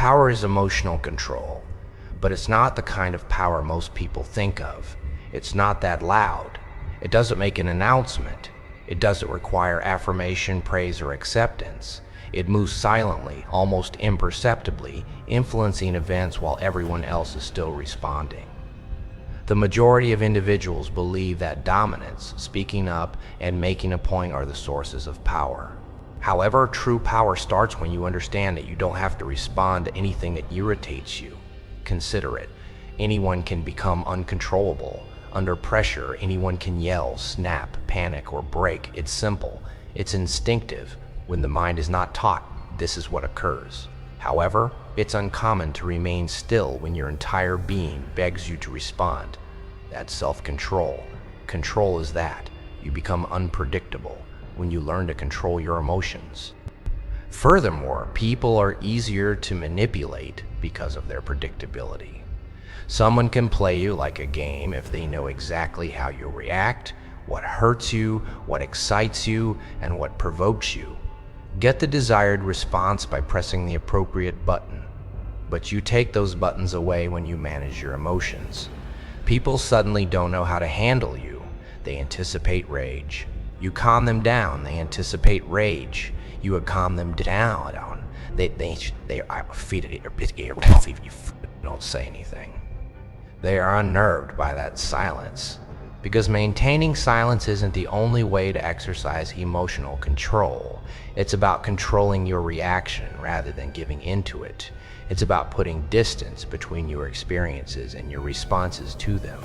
Power is emotional control, but it's not the kind of power most people think of. It's not that loud. It doesn't make an announcement. It doesn't require affirmation, praise, or acceptance. It moves silently, almost imperceptibly, influencing events while everyone else is still responding. The majority of individuals believe that dominance, speaking up, and making a point are the sources of power. However, true power starts when you understand that you don't have to respond to anything that irritates you. Consider it. Anyone can become uncontrollable. Under pressure, anyone can yell, snap, panic, or break. It's simple. It's instinctive. When the mind is not taught, this is what occurs. However, it's uncommon to remain still when your entire being begs you to respond. That's self-control. Control is that. You become unpredictable when you learn to control your emotions. Furthermore, people are easier to manipulate because of their predictability. Someone can play you like a game if they know exactly how you'll react, what hurts you, what excites you, and what provokes you. Get the desired response by pressing the appropriate button, but you take those buttons away when you manage your emotions. People suddenly don't know how to handle you. They anticipate rage. You calm them down, they anticipate rage. You calm them down. They don't say anything. They are unnerved by that silence, because maintaining silence isn't the only way to exercise emotional control. It's about controlling your reaction rather than giving into it. It's about putting distance between your experiences and your responses to them.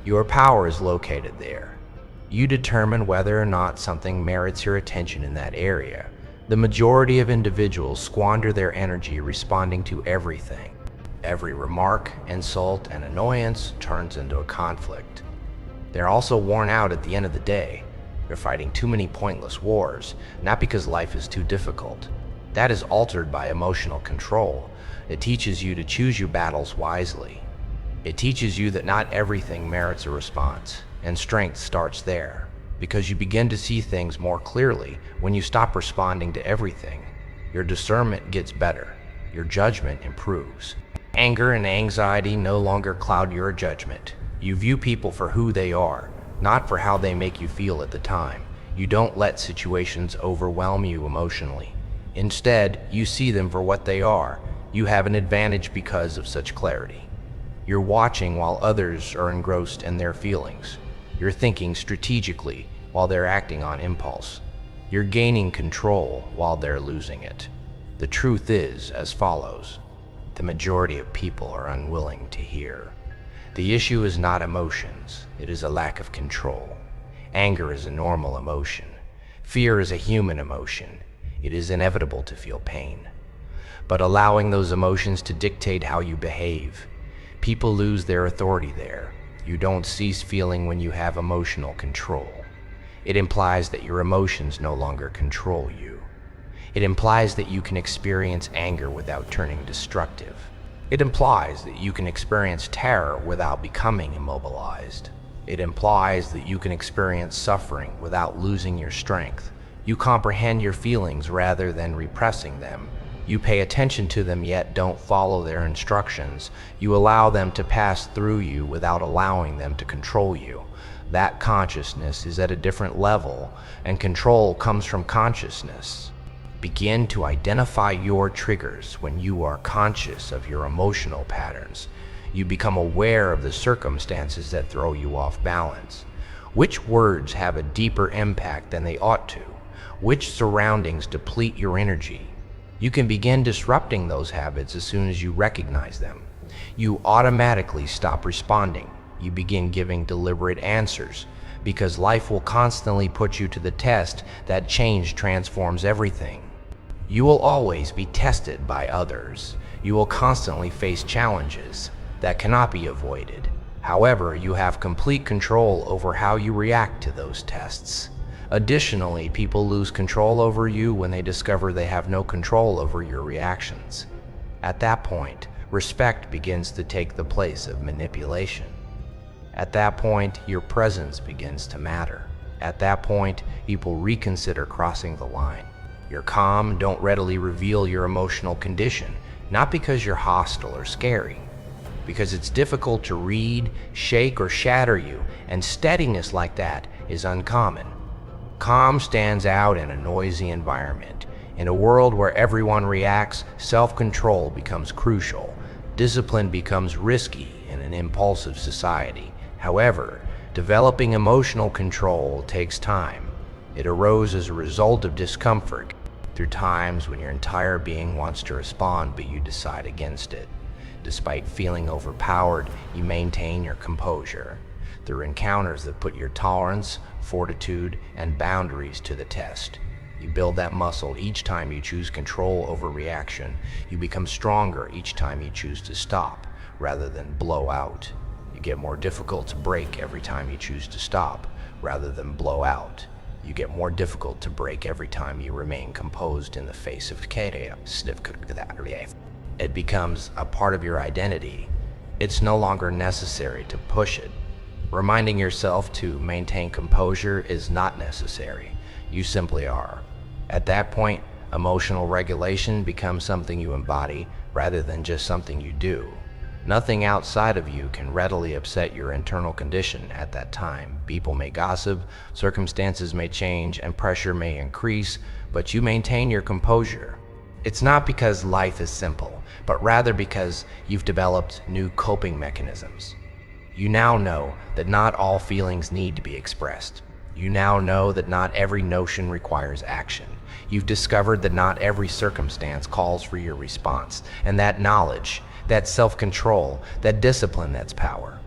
Your power is located there. You determine whether or not something merits your attention in that area. The majority of individuals squander their energy responding to everything. Every remark, insult, and annoyance turns into a conflict. They're also worn out at the end of the day. They're fighting too many pointless wars, not because life is too difficult. That is altered by emotional control. It teaches you to choose your battles wisely. It teaches you that not everything merits a response, and strength starts there, because you begin to see things more clearly when you stop responding to everything. Your discernment gets better. Your judgment improves. Anger and anxiety no longer cloud your judgment. You view people for who they are, not for how they make you feel at the time. You don't let situations overwhelm you emotionally. Instead, you see them for what they are. You have an advantage because of such clarity. You're watching while others are engrossed in their feelings. You're thinking strategically while they're acting on impulse. You're gaining control while they're losing it. The truth is as follows. The majority of people are unwilling to hear. The issue is not emotions, it is a lack of control. Anger is a normal emotion. Fear is a human emotion. It is inevitable to feel pain. But allowing those emotions to dictate how you behave, people lose their authority there. You don't cease feeling when you have emotional control. It implies that your emotions no longer control you. It implies that you can experience anger without turning destructive. It implies that you can experience terror without becoming immobilized. It implies that you can experience suffering without losing your strength. You comprehend your feelings rather than repressing them. You pay attention to them yet don't follow their instructions. You allow them to pass through you without allowing them to control you. That consciousness is at a different level, and control comes from consciousness. Begin to identify your triggers when you are conscious of your emotional patterns. You become aware of the circumstances that throw you off balance. Which words have a deeper impact than they ought to? Which surroundings deplete your energy? You can begin disrupting those habits as soon as you recognize them. You automatically stop responding. You begin giving deliberate answers, because life will constantly put you to the test. That change transforms everything. You will always be tested by others. You will constantly face challenges that cannot be avoided. However, you have complete control over how you react to those tests. Additionally, people lose control over you when they discover they have no control over your reactions. At that point, respect begins to take the place of manipulation. At that point, your presence begins to matter. At that point, people reconsider crossing the line. You're calm, don't readily reveal your emotional condition. Not because you're hostile or scary, because it's difficult to read, shake, or shatter you, and steadiness like that is uncommon. Calm stands out in a noisy environment. In a world where everyone reacts, self-control becomes crucial. Discipline becomes risky in an impulsive society. However, developing emotional control takes time. It arose as a result of discomfort, through times when your entire being wants to respond but you decide against it. Despite feeling overpowered, you maintain your composure. Through encounters that put your tolerance, fortitude, and boundaries to the test. You build that muscle each time you choose control over reaction. You become stronger each time you choose to stop, rather than blow out. You get more difficult to break every time you choose to stop, rather than blow out. You get more difficult to break every time you remain composed in the face of chaos. It becomes a part of your identity. It's no longer necessary to push it. Reminding yourself to maintain composure is not necessary. You simply are. At that point, emotional regulation becomes something you embody rather than just something you do. Nothing outside of you can readily upset your internal condition at that time. People may gossip, circumstances may change, and pressure may increase, but you maintain your composure. It's not because life is simple, but rather because you've developed new coping mechanisms. You now know that not all feelings need to be expressed. You now know that not every notion requires action. You've discovered that not every circumstance calls for your response, and that knowledge, that self-control, that discipline, that's power.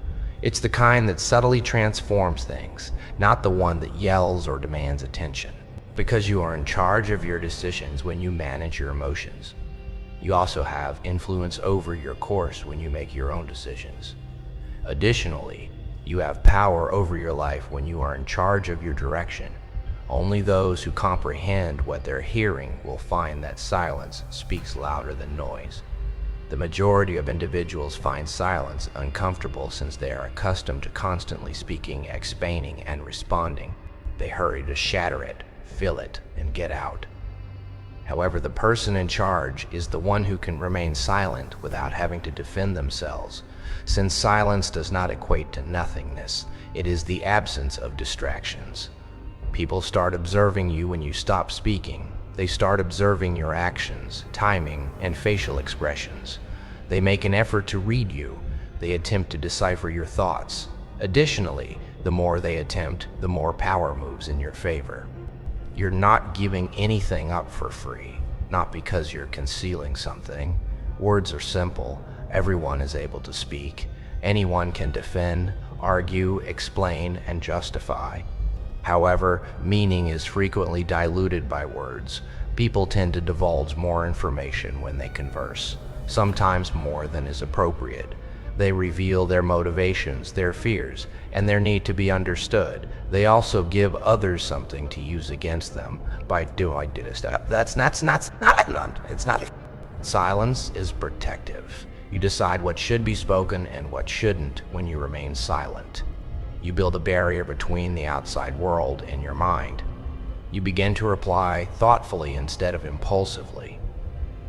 It's the kind that subtly transforms things, not the one that yells or demands attention. Because you are in charge of your decisions when you manage your emotions. You also have influence over your course when you make your own decisions. Additionally, you have power over your life when you are in charge of your direction. Only those who comprehend what they're hearing will find that silence speaks louder than noise. The majority of individuals find silence uncomfortable since they are accustomed to constantly speaking, explaining, and responding. They hurry to shatter it, fill it, and get out. However, the person in charge is the one who can remain silent without having to defend themselves. Since silence does not equate to nothingness, it is the absence of distractions. People start observing you when you stop speaking. They start observing your actions, timing, and facial expressions. They make an effort to read you. They attempt to decipher your thoughts. Additionally, the more they attempt, the more power moves in your favor. You're not giving anything up for free, not because you're concealing something. Words are simple. Everyone is able to speak. Anyone can defend, argue, explain, and justify. However, meaning is frequently diluted by words. People tend to divulge more information when they converse, sometimes more than is appropriate. They reveal their motivations, their fears, and their need to be understood. They also give others something to use against them by doing this. It's not. Silence is protective. You decide what should be spoken and what shouldn't when you remain silent. You build a barrier between the outside world and your mind. You begin to reply thoughtfully instead of impulsively.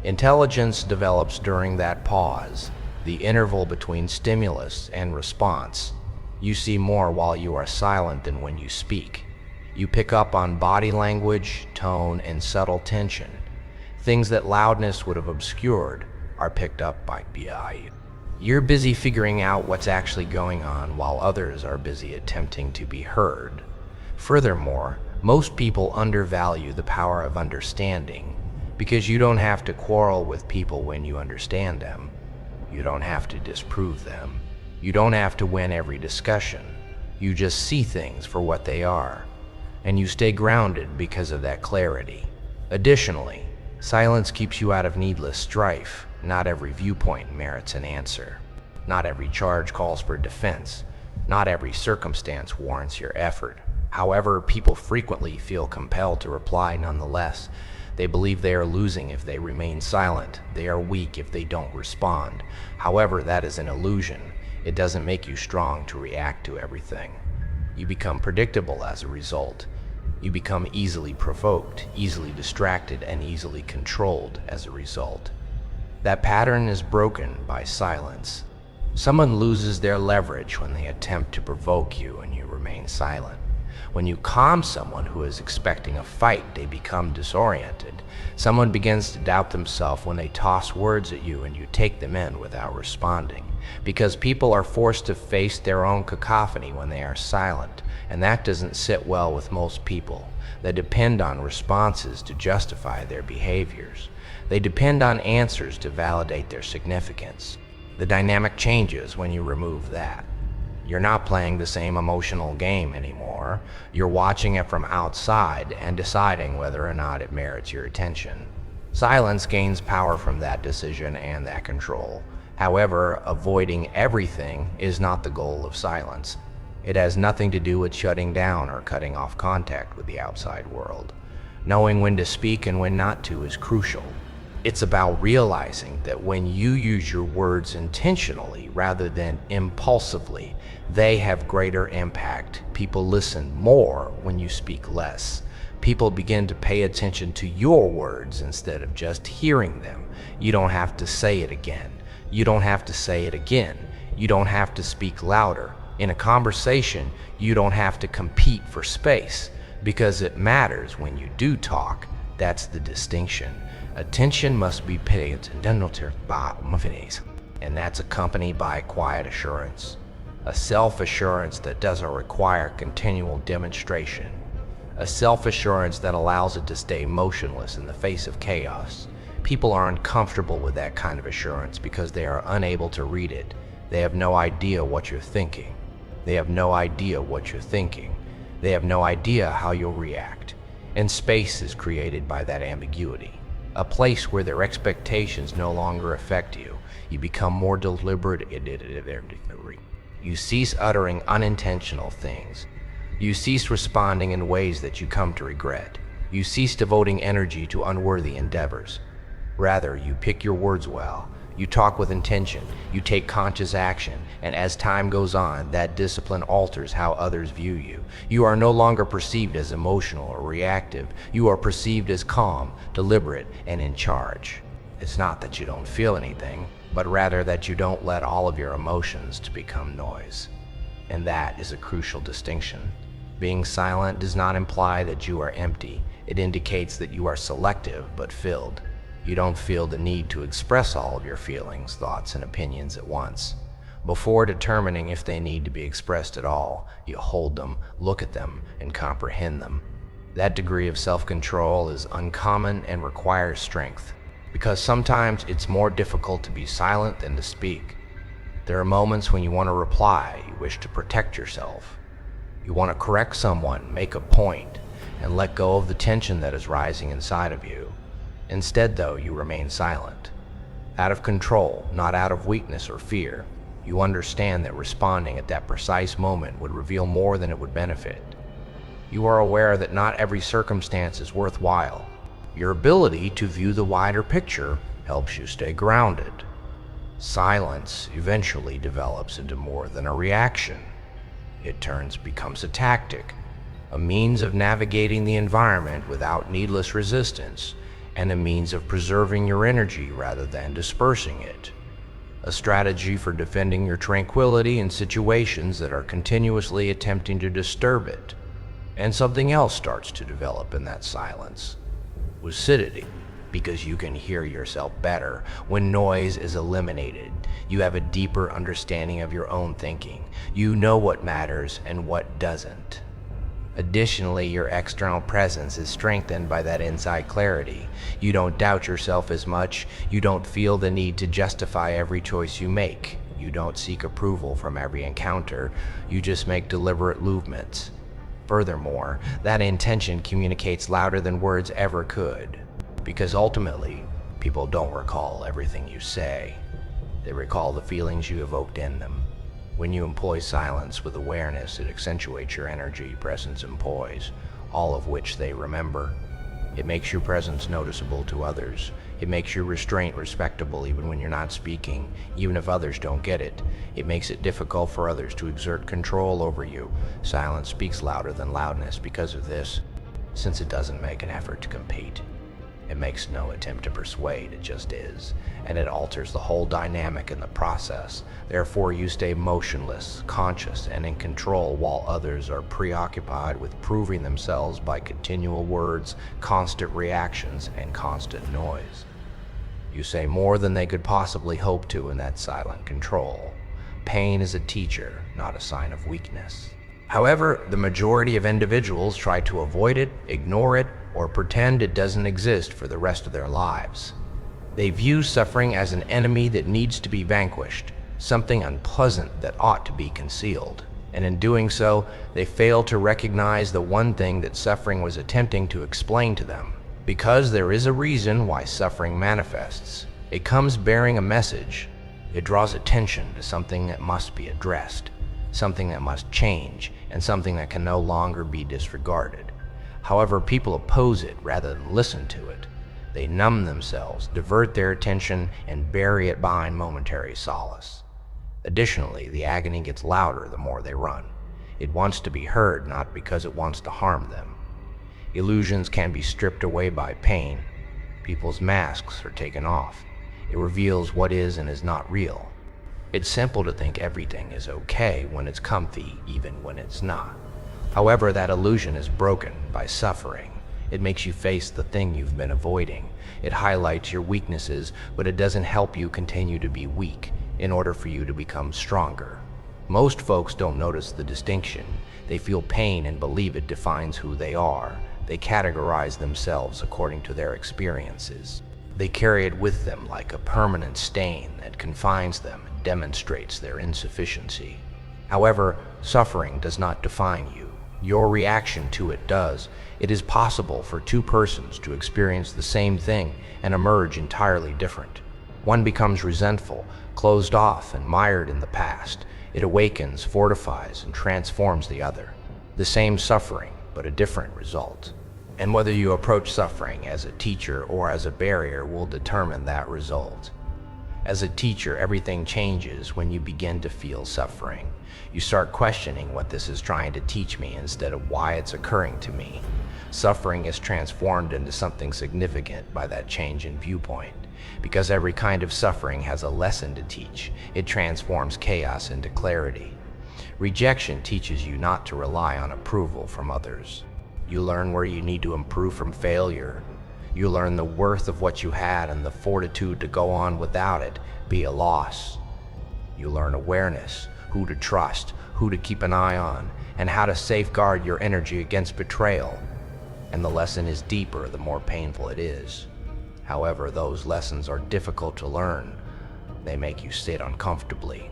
Intelligence develops during that pause, the interval between stimulus and response. You see more while you are silent than when you speak. You pick up on body language, tone, and subtle tension. Things that loudness would have obscured are picked up by BI. You're busy figuring out what's actually going on while others are busy attempting to be heard. Furthermore, most people undervalue the power of understanding because you don't have to quarrel with people when you understand them. You don't have to disprove them. You don't have to win every discussion. You just see things for what they are, and you stay grounded because of that clarity. Additionally, silence keeps you out of needless strife. Not every viewpoint merits an answer. Not every charge calls for defense. Not every circumstance warrants your effort. However, people frequently feel compelled to reply nonetheless. They believe they are losing if they remain silent. They are weak if they don't respond. However, that is an illusion. It doesn't make you strong to react to everything. You become predictable as a result. You become easily provoked, easily distracted, and easily controlled as a result. That pattern is broken by silence. Someone loses their leverage when they attempt to provoke you and you remain silent. When you calm someone who is expecting a fight, they become disoriented. Someone begins to doubt themselves when they toss words at you and you take them in without responding. Because people are forced to face their own cacophony when they are silent, and that doesn't sit well with most people. They depend on responses to justify their behaviors. They depend on answers to validate their significance. The dynamic changes when you remove that. You're not playing the same emotional game anymore. You're watching it from outside and deciding whether or not it merits your attention. Silence gains power from that decision and that control. However, avoiding everything is not the goal of silence. It has nothing to do with shutting down or cutting off contact with the outside world. Knowing when to speak and when not to is crucial. It's about realizing that when you use your words intentionally rather than impulsively, they have greater impact. People listen more when you speak less. People begin to pay attention to your words instead of just hearing them. You don't have to say it again. You don't have to say it again. You don't have to speak louder. In a conversation, you don't have to compete for space because it matters when you do talk. That's the distinction. Attention must be paid, and that's accompanied by quiet assurance, a self-assurance that doesn't require continual demonstration, a self-assurance that allows it to stay motionless in the face of chaos. People are uncomfortable with that kind of assurance because they are unable to read it. They have no idea what you're thinking. They have no idea what you're thinking. They have no idea how you'll react. And space is created by that ambiguity. A place where their expectations no longer affect you. You become more deliberate. You cease uttering unintentional things. You cease responding in ways that you come to regret. You cease devoting energy to unworthy endeavors. Rather, you pick your words well. You talk with intention. You take conscious action. And as time goes on, that discipline alters how others view you. You are no longer perceived as emotional or reactive. You are perceived as calm, deliberate, and in charge. It's not that you don't feel anything, but rather that you don't let all of your emotions to become noise. And that is a crucial distinction. Being silent does not imply that you are empty. It indicates that you are selective but filled. You don't feel the need to express all of your feelings, thoughts, and opinions at once. Before determining if they need to be expressed at all, you hold them, look at them, and comprehend them. That degree of self-control is uncommon and requires strength, because sometimes it's more difficult to be silent than to speak. There are moments when you want to reply, you wish to protect yourself. You want to correct someone, make a point, and let go of the tension that is rising inside of you. Instead, though, you remain silent. Out of control, not out of weakness or fear. You understand that responding at that precise moment would reveal more than it would benefit. You are aware that not every circumstance is worthwhile. Your ability to view the wider picture helps you stay grounded. Silence eventually develops into more than a reaction. It becomes a tactic, a means of navigating the environment without needless resistance, and a means of preserving your energy rather than dispersing it. A strategy for defending your tranquility in situations that are continuously attempting to disturb it. And something else starts to develop in that silence. Lucidity, because you can hear yourself better. When noise is eliminated, you have a deeper understanding of your own thinking. You know what matters and what doesn't. Additionally, your external presence is strengthened by that inside clarity. You don't doubt yourself as much. You don't feel the need to justify every choice you make. You don't seek approval from every encounter. You just make deliberate movements. Furthermore, that intention communicates louder than words ever could. Because ultimately, people don't recall everything you say. They recall the feelings you evoked in them. When you employ silence with awareness, it accentuates your energy, presence, and poise, all of which they remember. It makes your presence noticeable to others. It makes your restraint respectable even when you're not speaking, even if others don't get it. It makes it difficult for others to exert control over you. Silence speaks louder than loudness because of this, since it doesn't make an effort to compete. It makes no attempt to persuade, it just is, and it alters the whole dynamic in the process. Therefore, you stay motionless, conscious, and in control while others are preoccupied with proving themselves by continual words, constant reactions, and constant noise. You say more than they could possibly hope to in that silent control. Pain is a teacher, not a sign of weakness. However, the majority of individuals try to avoid it, ignore it, or pretend it doesn't exist for the rest of their lives. They view suffering as an enemy that needs to be vanquished, something unpleasant that ought to be concealed. And in doing so, they fail to recognize the one thing that suffering was attempting to explain to them. Because there is a reason why suffering manifests. It comes bearing a message. It draws attention to something that must be addressed, something that must change, and something that can no longer be disregarded. However, people oppose it rather than listen to it. They numb themselves, divert their attention, and bury it behind momentary solace. Additionally, the agony gets louder the more they run. It wants to be heard, not because it wants to harm them. Illusions can be stripped away by pain. People's masks are taken off. It reveals what is and is not real. It's simple to think everything is okay when it's comfy, even when it's not. However, that illusion is broken by suffering. It makes you face the thing you've been avoiding. It highlights your weaknesses, but it doesn't help you continue to be weak in order for you to become stronger. Most folks don't notice the distinction. They feel pain and believe it defines who they are. They categorize themselves according to their experiences. They carry it with them like a permanent stain that confines them and demonstrates their insufficiency. However, suffering does not define you. Your reaction to it does. It is possible for two persons to experience the same thing and emerge entirely different. One becomes resentful, closed off, and mired in the past. It awakens, fortifies, and transforms the other. The same suffering, but a different result. And whether you approach suffering as a teacher or as a barrier will determine that result. As a teacher, everything changes when you begin to feel suffering. You start questioning what this is trying to teach me instead of why it's occurring to me. Suffering is transformed into something significant by that change in viewpoint. Because every kind of suffering has a lesson to teach, it transforms chaos into clarity. Rejection teaches you not to rely on approval from others. You learn where you need to improve from failure. You learn the worth of what you had and the fortitude to go on without it be a loss. You learn awareness, who to trust, who to keep an eye on, and how to safeguard your energy against betrayal. And the lesson is deeper the more painful it is. However, those lessons are difficult to learn. They make you sit uncomfortably.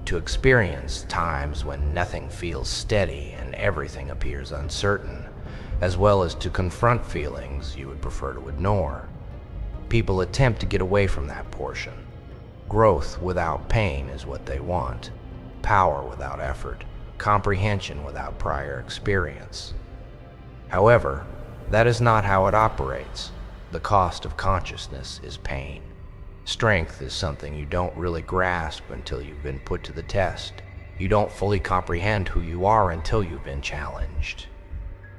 To experience times when nothing feels steady and everything appears uncertain, as well as to confront feelings you would prefer to ignore. People attempt to get away from that portion. Growth without pain is what they want. Power without effort. Comprehension without prior experience. However, that is not how it operates. The cost of consciousness is pain. Strength is something you don't really grasp until you've been put to the test. You don't fully comprehend who you are until you've been challenged.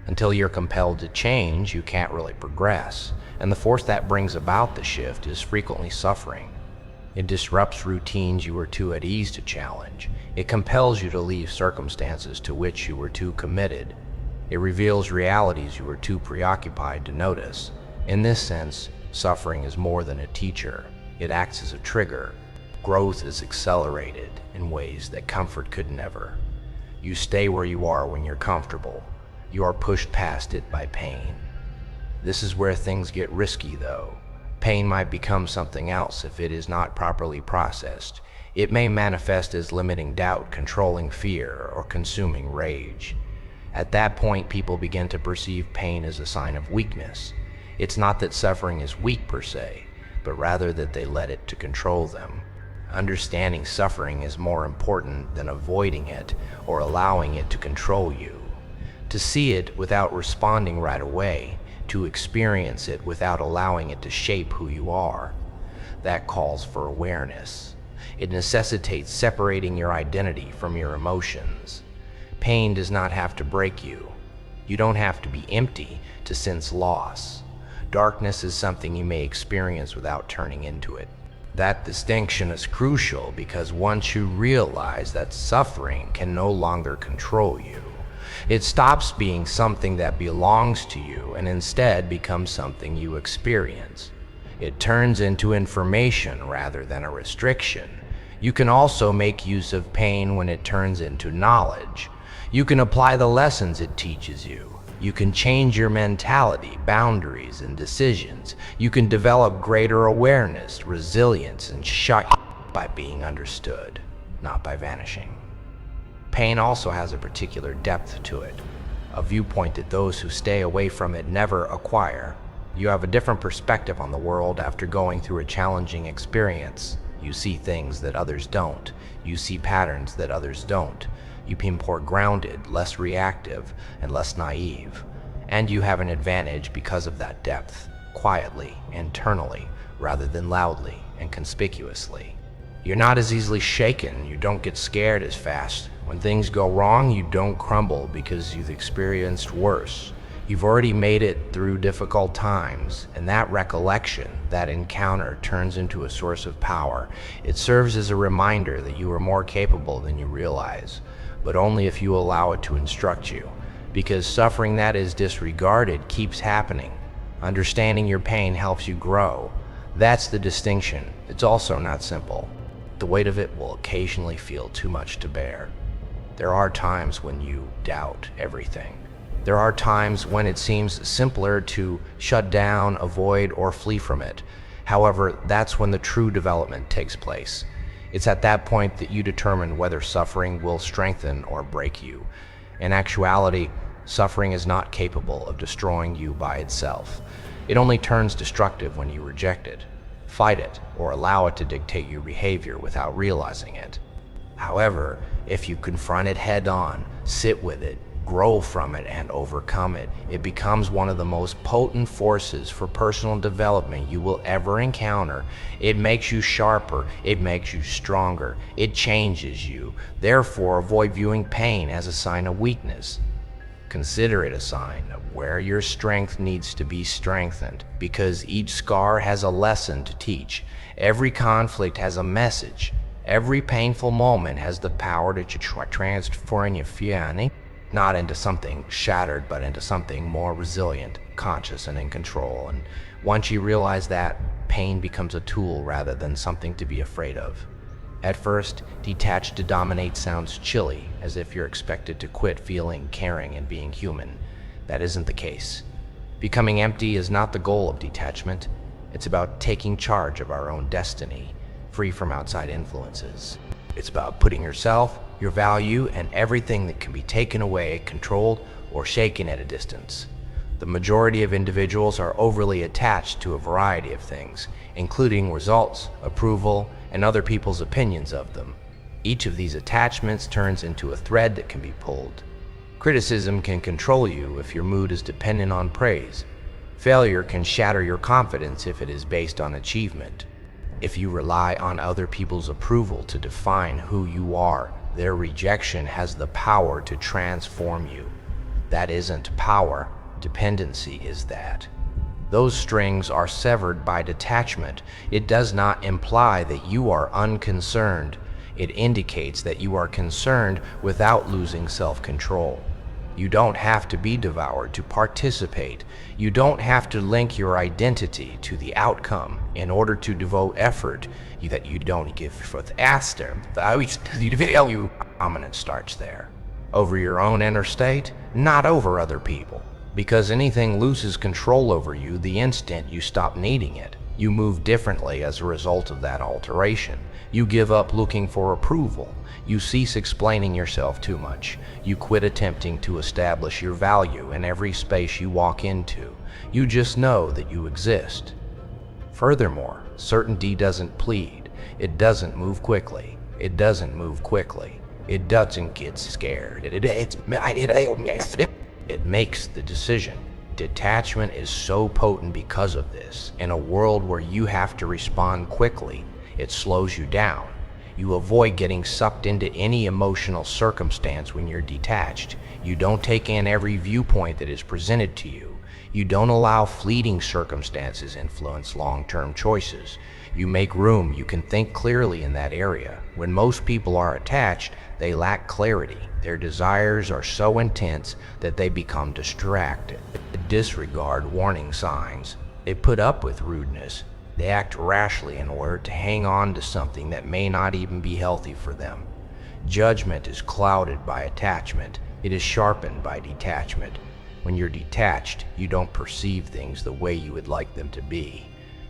Until you're compelled to change, you can't really progress, and the force that brings about the shift is frequently suffering. It disrupts routines you were too at ease to challenge. It compels you to leave circumstances to which you were too committed. It reveals realities you were too preoccupied to notice. In this sense, suffering is more than a teacher. It acts as a trigger. Growth is accelerated in ways that comfort could never. You stay where you are when you're comfortable. You are pushed past it by pain. This is where things get risky, though. Pain might become something else if it is not properly processed. It may manifest as limiting doubt, controlling fear, or consuming rage. At that point, people begin to perceive pain as a sign of weakness. It's not that suffering is weak per se, but rather that they let it to control them. Understanding suffering is more important than avoiding it or allowing it to control you. To see it without responding right away, to experience it without allowing it to shape who you are, that calls for awareness. It necessitates separating your identity from your emotions. Pain does not have to break you. You don't have to be empty to sense loss. Darkness is something you may experience without turning into it. That distinction is crucial because once you realize that suffering can no longer control you, it stops being something that belongs to you and instead becomes something you experience. It turns into information rather than a restriction. You can also make use of pain when it turns into knowledge. You can apply the lessons it teaches you. You can change your mentality, boundaries, and decisions. You can develop greater awareness, resilience, and by being understood, not by vanishing. Pain also has a particular depth to it, a viewpoint that those who stay away from it never acquire. You have a different perspective on the world after going through a challenging experience. You see things that others don't. You see patterns that others don't. You become more grounded, less reactive, and less naive. And you have an advantage because of that depth, quietly, internally, rather than loudly and conspicuously. You're not as easily shaken. You don't get scared as fast. When things go wrong, you don't crumble because you've experienced worse. You've already made it through difficult times, and that recollection, that encounter, turns into a source of power. It serves as a reminder that you are more capable than you realize, but only if you allow it to instruct you, because suffering that is disregarded keeps happening. Understanding your pain helps you grow. That's the distinction. It's also not simple. The weight of it will occasionally feel too much to bear. There are times when you doubt everything. There are times when it seems simpler to shut down, avoid, or flee from it. However, that's when the true development takes place. It's at that point that you determine whether suffering will strengthen or break you. In actuality, suffering is not capable of destroying you by itself. It only turns destructive when you reject it, fight it, or allow it to dictate your behavior without realizing it. However, if you confront it head-on, sit with it, grow from it, and overcome it, it becomes one of the most potent forces for personal development you will ever encounter. It makes you sharper, it makes you stronger, it changes you. Therefore, avoid viewing pain as a sign of weakness. Consider it a sign of where your strength needs to be strengthened, because each scar has a lesson to teach. Every conflict has a message. Every painful moment has the power to transform your feeling, not into something shattered, but into something more resilient, conscious, and in control. And once you realize that, pain becomes a tool rather than something to be afraid of. At first, detached to dominate sounds chilly, as if you're expected to quit feeling, caring, and being human. That isn't the case. Becoming empty is not the goal of detachment. It's about taking charge of our own destiny, free from outside influences. It's about putting yourself, your value, and everything that can be taken away, controlled, or shaken at a distance. The majority of individuals are overly attached to a variety of things, including results, approval, and other people's opinions of them. Each of these attachments turns into a thread that can be pulled. Criticism can control you if your mood is dependent on praise. Failure can shatter your confidence if it is based on achievement. If you rely on other people's approval to define who you are, their rejection has the power to transform you. That isn't power, dependency is that. Those strings are severed by detachment. It does not imply that you are unconcerned. It indicates that you are concerned without losing self-control. You don't have to be devoured to participate. You don't have to link your identity to the outcome in order to devote effort that you don't give for the aster. The dominance starts there. Over your own inner state, not over other people. Because anything loses control over you the instant you stop needing it. You move differently as a result of that alteration. You give up looking for approval. You cease explaining yourself too much. You quit attempting to establish your value in every space you walk into. You just know that you exist. Furthermore, certainty doesn't plead. It doesn't move quickly. It doesn't move quickly. It doesn't get scared. It makes the decision. Detachment is so potent because of this. In a world where you have to respond quickly, it slows you down. You avoid getting sucked into any emotional circumstance when you're detached. You don't take in every viewpoint that is presented to you. You don't allow fleeting circumstances influence long-term choices. You make room. You can think clearly in that area. When most people are attached, they lack clarity. Their desires are so intense that they become distracted. They disregard warning signs. They put up with rudeness. They act rashly in order to hang on to something that may not even be healthy for them. Judgment is clouded by attachment. It is sharpened by detachment. When you're detached, you don't perceive things the way you would like them to be.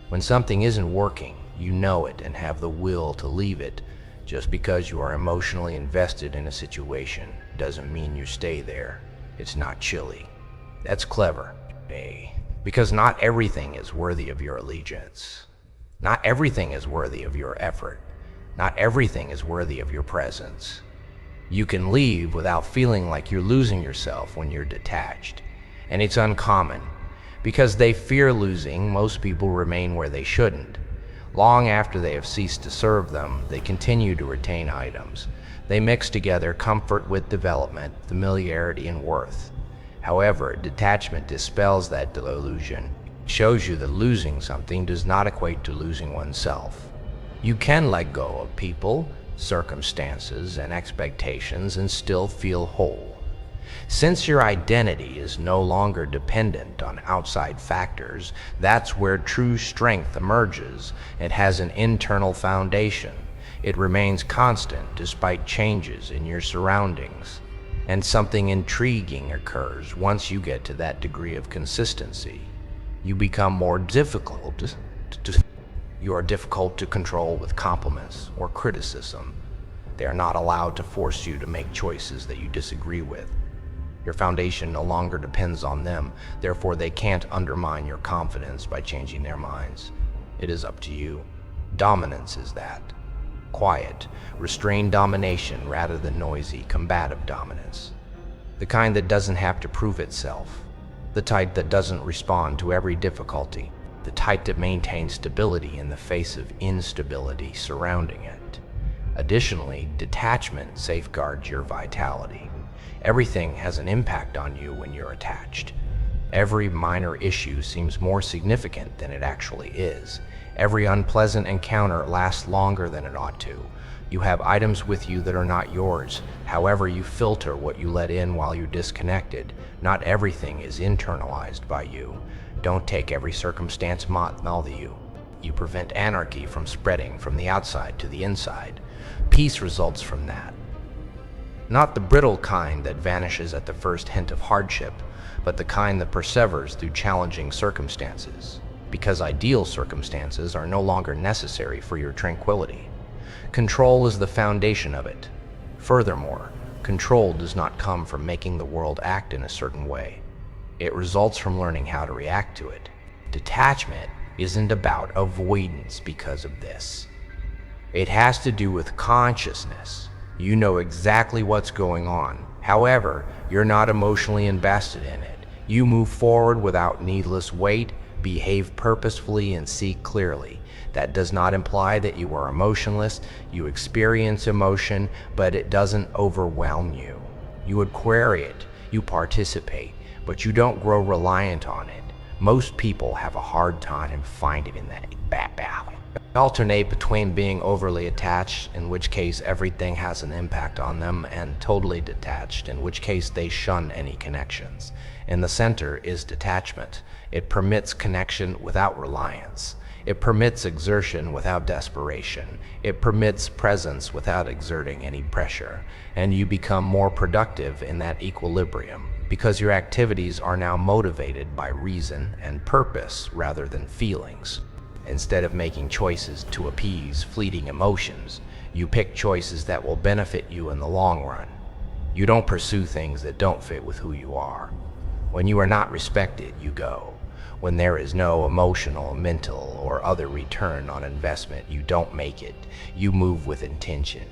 When something isn't working, you know it and have the will to leave it. Just because you are emotionally invested in a situation doesn't mean you stay there. It's not chilly. That's clever, because not everything is worthy of your allegiance. Not everything is worthy of your effort. Not everything is worthy of your presence. You can leave without feeling like you're losing yourself when you're detached. And it's uncommon. Because they fear losing, most people remain where they shouldn't. Long after they have ceased to serve them, they continue to retain items. They mix together comfort with development, familiarity and worth. However, detachment dispels that delusion. It shows you that losing something does not equate to losing oneself. You can let go of people, circumstances, and expectations and still feel whole. Since your identity is no longer dependent on outside factors, that's where true strength emerges. It has an internal foundation. It remains constant despite changes in your surroundings. And something intriguing occurs once you get to that degree of consistency. You become more difficult You are difficult to control with compliments or criticism. They are not allowed to force you to make choices that you disagree with. Your foundation no longer depends on them, therefore they can't undermine your confidence by changing their minds. It is up to you. Dominance is that. Quiet, restrained domination rather than noisy, combative dominance. The kind that doesn't have to prove itself. The type that doesn't respond to every difficulty. The type that maintains stability in the face of instability surrounding it. Additionally, detachment safeguards your vitality. Everything has an impact on you when you're attached. Every minor issue seems more significant than it actually is. Every unpleasant encounter lasts longer than it ought to. You have items with you that are not yours. However, you filter what you let in while you're disconnected. Not everything is internalized by you. Don't take every circumstance mal to you. You prevent anarchy from spreading from the outside to the inside. Peace results from that. Not the brittle kind that vanishes at the first hint of hardship, but the kind that perseveres through challenging circumstances, because ideal circumstances are no longer necessary for your tranquility. Control is the foundation of it. Furthermore, control does not come from making the world act in a certain way. It results from learning how to react to it. Detachment isn't about avoidance because of this. It has to do with consciousness. You know exactly what's going on. However, you're not emotionally invested in it. You move forward without needless weight, behave purposefully, and see clearly. That does not imply that you are emotionless. You experience emotion, but it doesn't overwhelm you. You would query it. You participate, but you don't grow reliant on it. Most people have a hard time finding in that battle. Alternate between being overly attached, in which case everything has an impact on them, and totally detached, in which case they shun any connections. In the center is detachment. It permits connection without reliance. It permits exertion without desperation. It permits presence without exerting any pressure. And you become more productive in that equilibrium, because your activities are now motivated by reason and purpose rather than feelings. Instead of making choices to appease fleeting emotions, you pick choices that will benefit you in the long run. You don't pursue things that don't fit with who you are. When you are not respected, you go. When there is no emotional, mental, or other return on investment, you don't make it. You move with intention.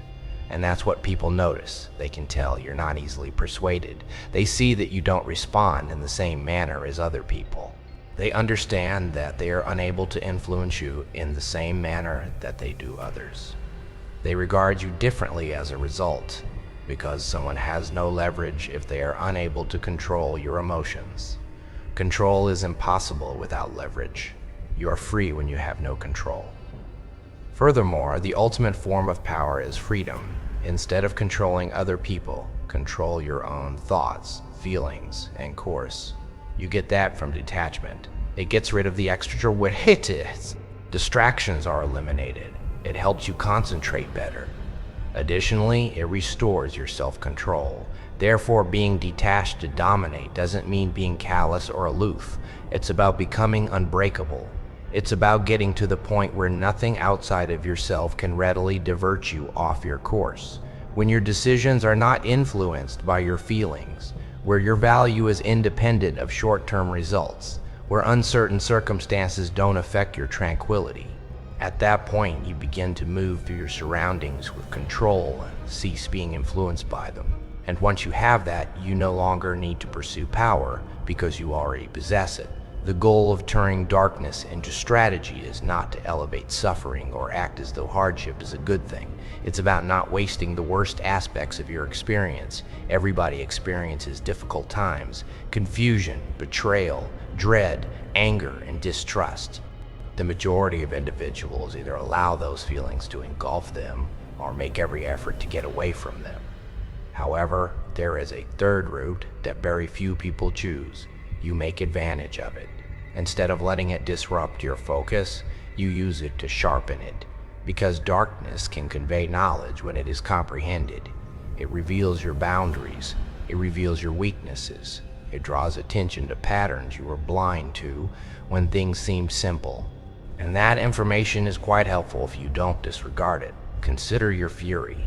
And that's what people notice. They can tell you're not easily persuaded. They see that you don't respond in the same manner as other people. They understand that they are unable to influence you in the same manner that they do others. They regard you differently as a result, because someone has no leverage if they are unable to control your emotions. Control is impossible without leverage. You are free when you have no control. Furthermore, the ultimate form of power is freedom. Instead of controlling other people, control your own thoughts, feelings, and course. You get that from detachment. It gets rid of the extra weight. Distractions are eliminated. It helps you concentrate better. Additionally, it restores your self-control. Therefore, being detached to dominate doesn't mean being callous or aloof. It's about becoming unbreakable. It's about getting to the point where nothing outside of yourself can readily divert you off your course. When your decisions are not influenced by your feelings, where your value is independent of short-term results, where uncertain circumstances don't affect your tranquility. At that point, you begin to move through your surroundings with control and cease being influenced by them. And once you have that, you no longer need to pursue power because you already possess it. The goal of turning darkness into strategy is not to elevate suffering or act as though hardship is a good thing. It's about not wasting the worst aspects of your experience. Everybody experiences difficult times, confusion, betrayal, dread, anger, and distrust. The majority of individuals either allow those feelings to engulf them or make every effort to get away from them. However, there is a third route that very few people choose. You make advantage of it. Instead of letting it disrupt your focus, you use it to sharpen it. Because darkness can convey knowledge when it is comprehended. It reveals your boundaries. It reveals your weaknesses. It draws attention to patterns you were blind to when things seemed simple. And that information is quite helpful if you don't disregard it. Consider your fury.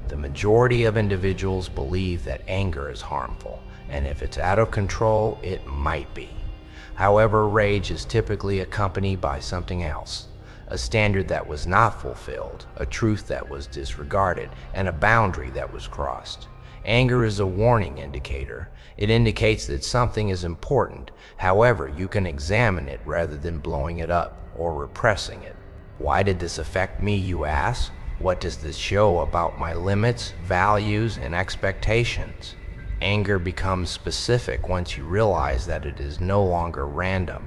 The majority of individuals believe that anger is harmful, and if it's out of control, it might be. However, rage is typically accompanied by something else. A standard that was not fulfilled, a truth that was disregarded, and a boundary that was crossed. Anger is a warning indicator. It indicates that something is important. However, you can examine it rather than blowing it up or repressing it. Why did this affect me, you ask? What does this show about my limits, values, and expectations? Anger becomes specific once you realize that it is no longer random.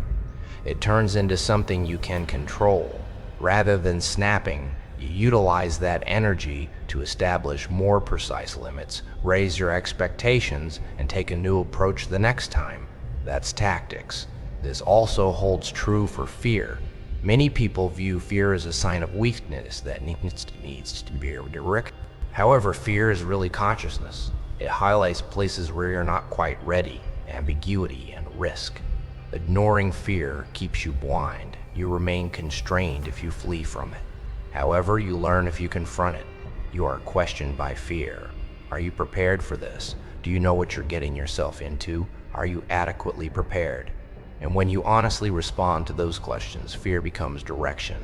It turns into something you can control. Rather than snapping, you utilize that energy to establish more precise limits, raise your expectations, and take a new approach the next time. That's tactics. This also holds true for fear. Many people view fear as a sign of weakness that needs to be directed. However, fear is really consciousness. It highlights places where you're not quite ready, ambiguity, and risk. Ignoring fear keeps you blind. You remain constrained if you flee from it. However, you learn if you confront it. You are questioned by fear. Are you prepared for this? Do you know what you're getting yourself into? Are you adequately prepared? And when you honestly respond to those questions, fear becomes direction.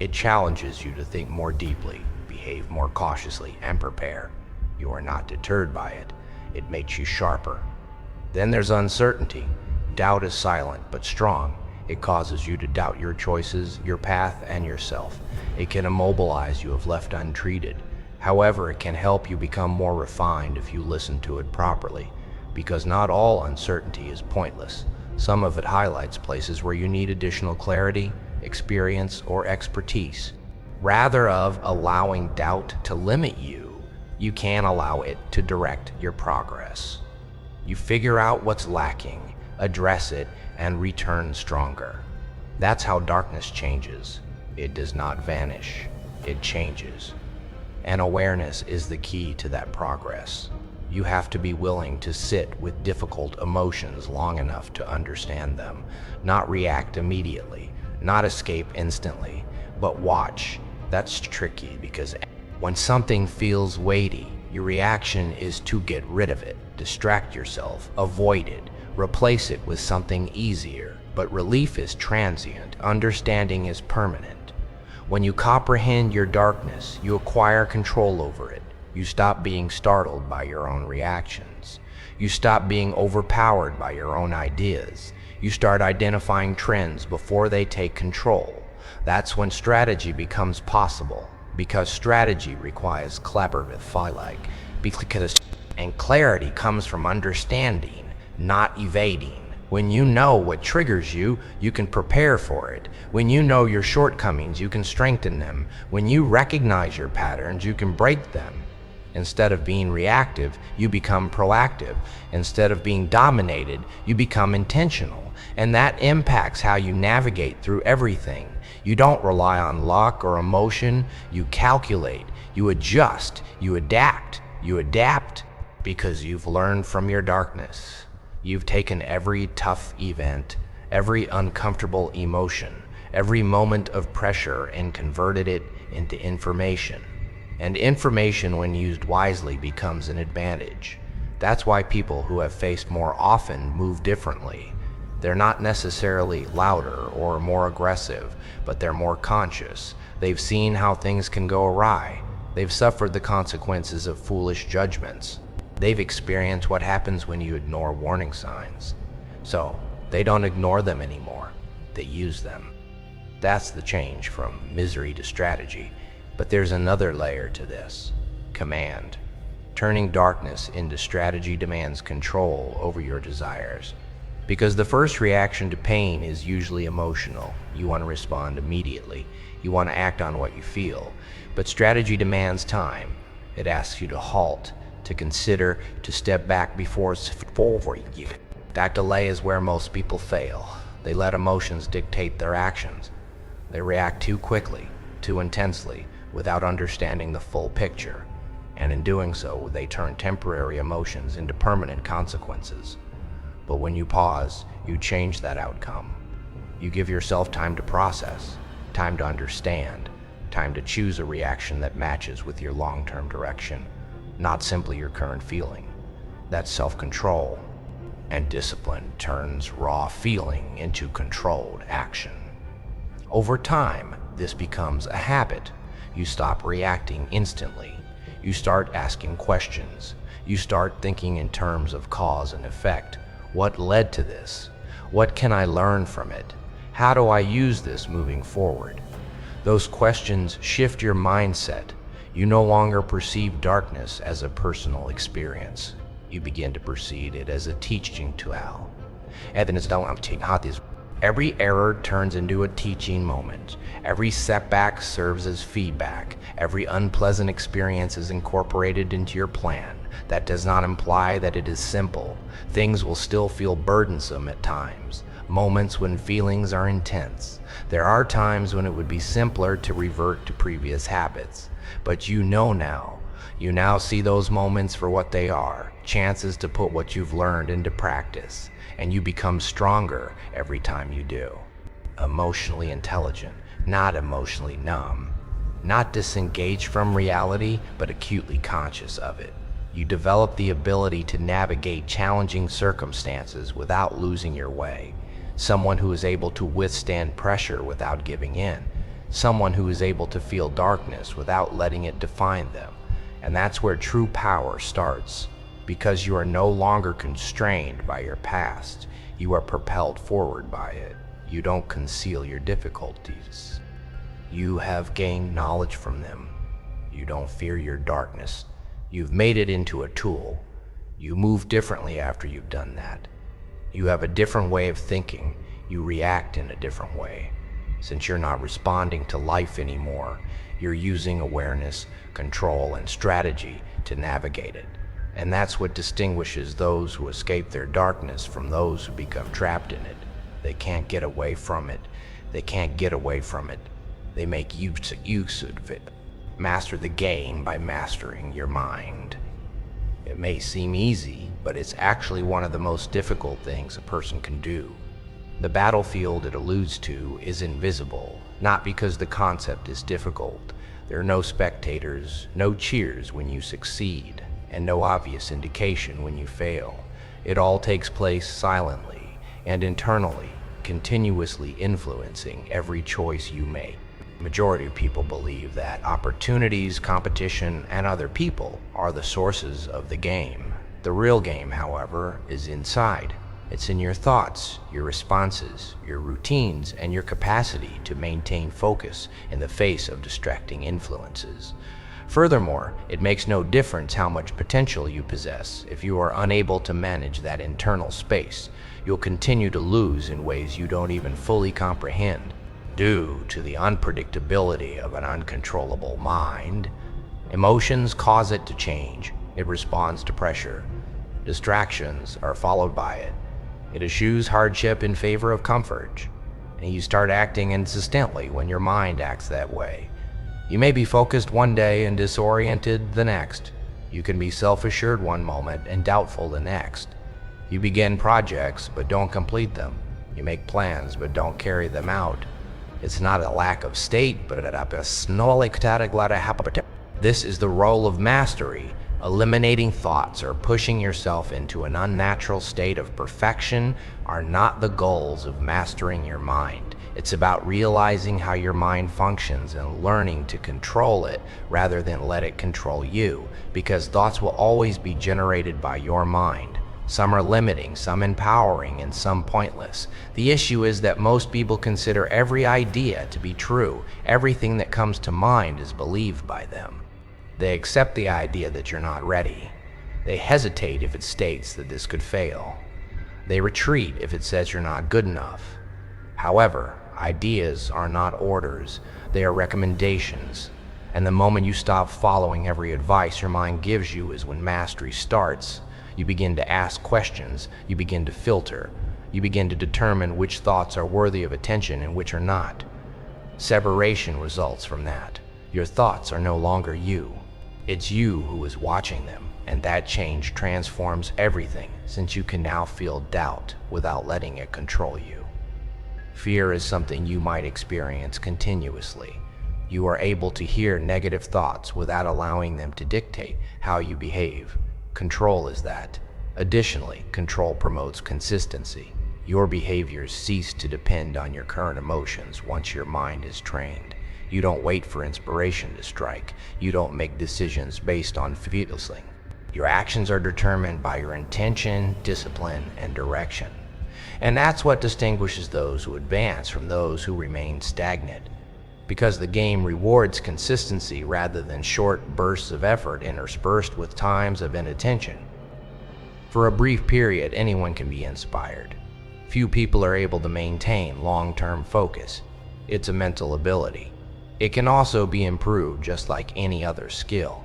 It challenges you to think more deeply, behave more cautiously, and prepare. You are not deterred by it. It makes you sharper. Then there's uncertainty. Doubt is silent but strong. It causes you to doubt your choices, your path, and yourself. It can immobilize you if left untreated. However, it can help you become more refined if you listen to it properly, because not all uncertainty is pointless. Some of it highlights places where you need additional clarity, experience, or expertise. Rather of allowing doubt to limit you, you can allow it to direct your progress. You figure out what's lacking, address it, and return stronger. That's how darkness changes. It does not vanish, it changes. And awareness is the key to that progress. You have to be willing to sit with difficult emotions long enough to understand them, not react immediately, not escape instantly, but watch. That's tricky because when something feels weighty, your reaction is to get rid of it, distract yourself, avoid it, replace it with something easier. But relief is transient, understanding is permanent. When you comprehend your darkness, you acquire control over it. You stop being startled by your own reactions. You stop being overpowered by your own ideas. You start identifying trends before they take control. That's when strategy becomes possible, because strategy requires and clarity comes from understanding, not evading. When you know what triggers you, you can prepare for it. When you know your shortcomings, you can strengthen them. When you recognize your patterns, you can break them. Instead of being reactive, you become proactive. Instead of being dominated, you become intentional. And that impacts how you navigate through everything. You don't rely on luck or emotion. You calculate, you adjust, you adapt because you've learned from your darkness. You've taken every tough event, every uncomfortable emotion, every moment of pressure and converted it into information. And information, when used wisely, becomes an advantage. That's why people who have faced more often move differently. They're not necessarily louder or more aggressive, but they're more conscious. They've seen how things can go awry. They've suffered the consequences of foolish judgments. They've experienced what happens when you ignore warning signs. So, they don't ignore them anymore. They use them. That's the change from misery to strategy. But there's another layer to this: command. Turning darkness into strategy demands control over your desires. Because the first reaction to pain is usually emotional. You want to respond immediately. You want to act on what you feel. But strategy demands time. It asks you to halt, to consider, to step back before it's forward you. That delay is where most people fail. They let emotions dictate their actions. They react too quickly, too intensely, without understanding the full picture. And in doing so, they turn temporary emotions into permanent consequences. But when you pause, you change that outcome. You give yourself time to process, time to understand, time to choose a reaction that matches with your long-term direction, not simply your current feeling. That's self-control. And discipline turns raw feeling into controlled action. Over time, this becomes a habit. You stop reacting instantly. You start asking questions. You start thinking in terms of cause and effect. What led to this? What can I learn from it? How do I use this moving forward? Those questions shift your mindset. You no longer perceive darkness as a personal experience. You begin to perceive it as a teaching tool. Every error turns into a teaching moment. Every setback serves as feedback. Every unpleasant experience is incorporated into your plan. That does not imply that it is simple. Things will still feel burdensome at times. Moments when feelings are intense. There are times when it would be simpler to revert to previous habits. But you know now. You now see those moments for what they are, chances to put what you've learned into practice. And you become stronger every time you do. Emotionally intelligent, not emotionally numb. Not disengaged from reality, but acutely conscious of it. You develop the ability to navigate challenging circumstances without losing your way. Someone who is able to withstand pressure without giving in. Someone who is able to feel darkness without letting it define them. And that's where true power starts. Because you are no longer constrained by your past, you are propelled forward by it. You don't conceal your difficulties. You have gained knowledge from them. You don't fear your darkness. You've made it into a tool. You move differently after you've done that. You have a different way of thinking. You react in a different way. Since you're not responding to life anymore, you're using awareness, control, and strategy to navigate it. And that's what distinguishes those who escape their darkness from those who become trapped in it. They can't get away from it. They can't get away from it. They make use of it. Master the game by mastering your mind. It may seem easy, but it's actually one of the most difficult things a person can do. The battlefield it alludes to is invisible, not because the concept is difficult. There are no spectators, no cheers when you succeed, and no obvious indication when you fail. It all takes place silently and internally, continuously influencing every choice you make. The majority of people believe that opportunities, competition, and other people are the sources of the game. The real game, however, is inside. It's in your thoughts, your responses, your routines, and your capacity to maintain focus in the face of distracting influences. Furthermore, it makes no difference how much potential you possess if you are unable to manage that internal space. you'll continue to lose in ways you don't even fully comprehend. Due to the unpredictability of an uncontrollable mind, emotions cause it to change. It responds to pressure. Distractions are followed by it. It eschews hardship in favor of comfort, and you start acting insistently when your mind acts that way. You may be focused one day and disoriented the next. You can be self-assured one moment and doubtful the next. You begin projects but don't complete them. You make plans but don't carry them out. It's not a lack of state, but this is the role of mastery. Eliminating thoughts or pushing yourself into an unnatural state of perfection are not the goals of mastering your mind. It's about realizing how your mind functions and learning to control it rather than let it control you, because thoughts will always be generated by your mind. Some are limiting, some empowering, and some pointless. The issue is that most people consider every idea to be true. Everything that comes to mind is believed by them. They accept the idea that you're not ready. They hesitate if it states that this could fail. They retreat if it says you're not good enough. However, ideas are not orders, they are recommendations. And the moment you stop following every advice your mind gives you is when mastery starts. You begin to ask questions, you begin to filter, you begin to determine which thoughts are worthy of attention and which are not. Separation results from that. Your thoughts are no longer you. It's you who is watching them, and that change transforms everything, since you can now feel doubt without letting it control you. Fear is something you might experience continuously. You are able to hear negative thoughts without allowing them to dictate how you behave. Control is that. Additionally, control promotes consistency. Your behaviors cease to depend on your current emotions once your mind is trained. You don't wait for inspiration to strike. You don't make decisions based on feeling. Your actions are determined by your intention, discipline, and direction. And that's what distinguishes those who advance from those who remain stagnant. Because the game rewards consistency rather than short bursts of effort interspersed with times of inattention. For a brief period, anyone can be inspired. Few people are able to maintain long-term focus. It's a mental ability. It can also be improved just like any other skill.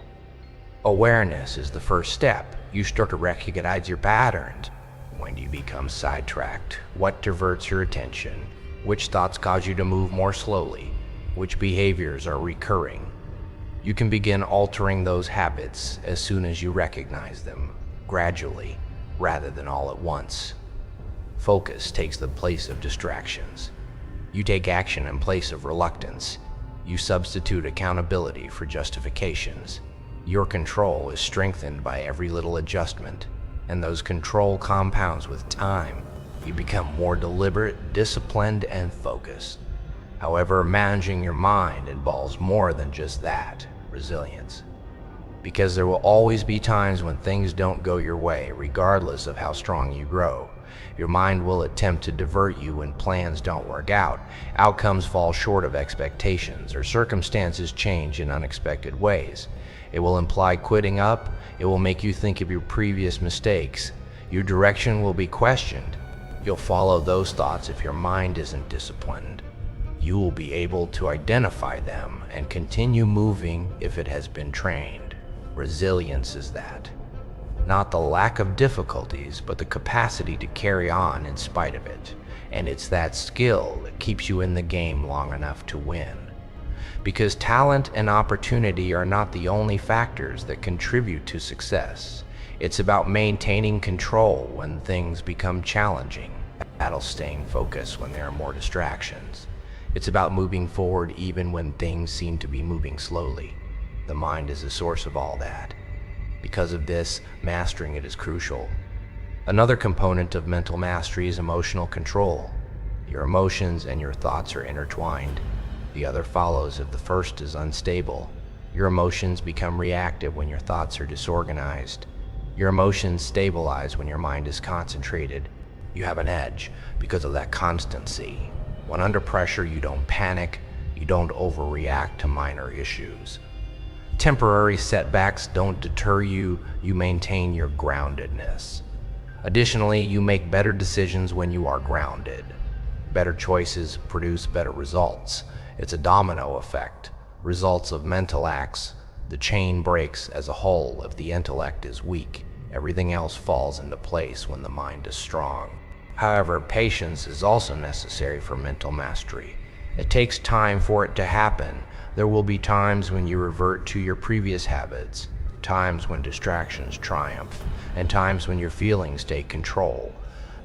Awareness is the first step. You start to recognize your patterns. When do you become sidetracked? What diverts your attention? Which thoughts cause you to move more slowly? Which behaviors are recurring? You can begin altering those habits as soon as you recognize them, gradually, rather than all at once. Focus takes the place of distractions. You take action in place of reluctance. You substitute accountability for justifications. Your control is strengthened by every little adjustment, and those control compounds with time. You become more deliberate, disciplined, and focused. However, managing your mind involves more than just that, resilience. Because there will always be times when things don't go your way, regardless of how strong you grow. Your mind will attempt to divert you when plans don't work out, outcomes fall short of expectations, or circumstances change in unexpected ways. It will imply quitting up, it will make you think of your previous mistakes. Your direction will be questioned. You'll follow those thoughts if your mind isn't disciplined. You will be able to identify them and continue moving if it has been trained. Resilience is that. Not the lack of difficulties, but the capacity to carry on in spite of it. And it's that skill that keeps you in the game long enough to win. Because talent and opportunity are not the only factors that contribute to success. It's about maintaining control when things become challenging. Battle staying focused when there are more distractions. It's about moving forward even when things seem to be moving slowly. The mind is the source of all that. Because of this, mastering it is crucial. Another component of mental mastery is emotional control. Your emotions and your thoughts are intertwined. The other follows if the first is unstable. Your emotions become reactive when your thoughts are disorganized. Your emotions stabilize when your mind is concentrated. You have an edge because of that constancy. When under pressure, you don't panic, you don't overreact to minor issues. Temporary setbacks don't deter you, you maintain your groundedness. Additionally, you make better decisions when you are grounded. Better choices produce better results. It's a domino effect. Results of mental acts. The chain breaks as a whole if the intellect is weak. Everything else falls into place when the mind is strong. However, patience is also necessary for mental mastery. It takes time for it to happen. There will be times when you revert to your previous habits, times when distractions triumph, and times when your feelings take control.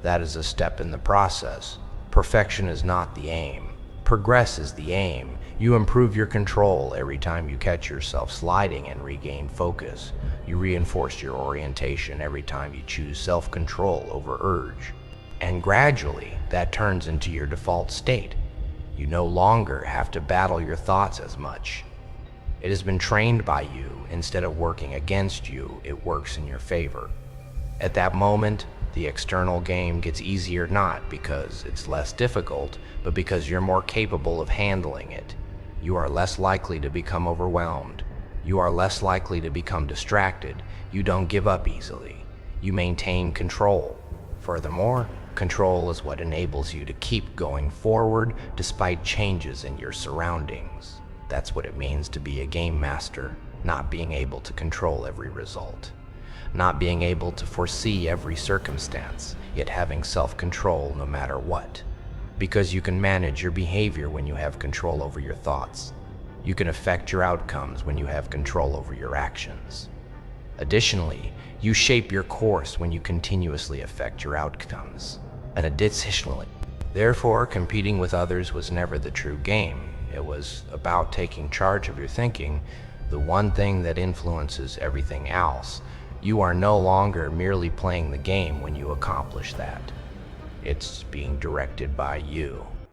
That is a step in the process. Perfection is not the aim. Progress is the aim. You improve your control every time you catch yourself sliding and regain focus. You reinforce your orientation every time you choose self-control over urge. And gradually, that turns into your default state. You no longer have to battle your thoughts as much. It has been trained by you. Instead of working against you, it works in your favor. At that moment, the external game gets easier not because it's less difficult, but because you're more capable of handling it. You are less likely to become overwhelmed. You are less likely to become distracted. You don't give up easily. You maintain control. Furthermore, control is what enables you to keep going forward despite changes in your surroundings. That's what it means to be a game master, not being able to control every result. Not being able to foresee every circumstance, yet having self-control no matter what. Because you can manage your behavior when you have control over your thoughts. You can affect your outcomes when you have control over your actions. Additionally, you shape your course when you continuously affect your outcomes. And additionally, therefore, competing with others was never the true game. It was about taking charge of your thinking, the one thing that influences everything else. You are no longer merely playing the game when you accomplish that. It's being directed by you.